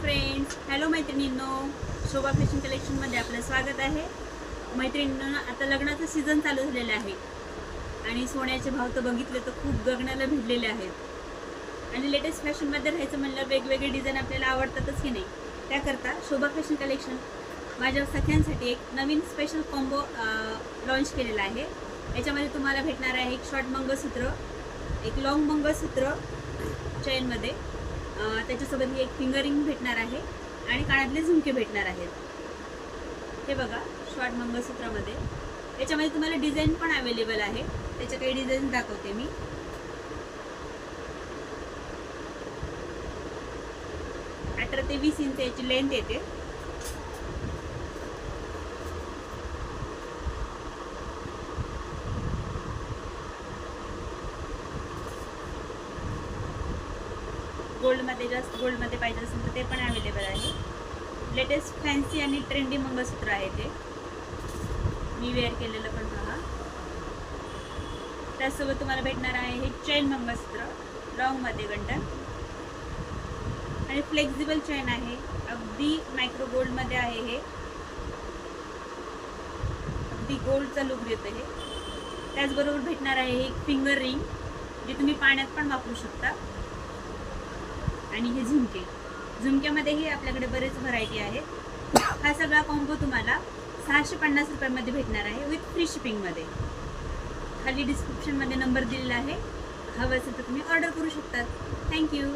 Friends, hello मैत्रिणींनो, शोभा fashion कलेक्शनमध्ये आपलं स्वागत आहे. मैत्रिणींनो, आता लग्नाचं सीझन चालू झालेलं आहे आणि सोन्याचे भाव तर बघितले तर खूप गगनाला भिडलेले आहेत आणि लेटेस्ट फॅशनमध्ये राहायचं म्हणलं वेगवेगळे डिझाईन आपल्याला आवडतातच की नाही. त्याकरता शोभा फॅशन कलेक्शन माझ्या सख्यांसाठी एक नवीन स्पेशल कॉम्बो लॉन्च केलेला आहे. याच्यामध्ये तुम्हाला भेटणार आहे एक शॉर्ट मंगळसूत्र, एक लॉंग मंगळसूत्र चेनमध्ये, त्याच्यासोबत एक फिंगरिंग भेटणार आहे आणि कानातले झुमके भेटणार आहेत. हे बघा, शॉर्ट मंगळसूत्रामध्ये याच्यामध्ये तुम्हाला डिझाईन पण अवेलेबल आहे. त्याच्या काही डिझाईन दाखवते मी. अठरा ते 20 इंच याची लेंथ येते. गोल्डमध्ये जास्त गोल्डमध्ये पाहिजे असेल तर ते पण अवेलेबल आहे. लेटेस्ट फॅन्सी आणि ट्रेंडी मंगळसूत्र आहे ते. मी वेअर केलेलं पण पहा. त्यासोबत तुम्हाला भेटणार आहे हे चेन मंगळसूत्र लॉंगमध्ये गंटन आणि फ्लेक्झिबल चेन आहे. अगदी मायक्रो गोल्डमध्ये आहे. हे अगदी गोल्डचा लुक देतं हे. त्याचबरोबर भेटणार आहे हे फिंगर रिंग, जे तुम्ही पाण्यात पण वापरू शकता. आणि हे झुमके, झुमक्यामध्येही आपल्याकडे बरेच व्हरायटी आहेत. हा सगळा कॉम्बो तुम्हाला 650 रुपयामध्ये भेटणार आहे विथ फ्री शिपिंगमध्ये. खाली डिस्क्रिप्शनमध्ये नंबर दिलेला आहे. हवं असेल तर तुम्ही ऑर्डर करू शकतात. थँक्यू.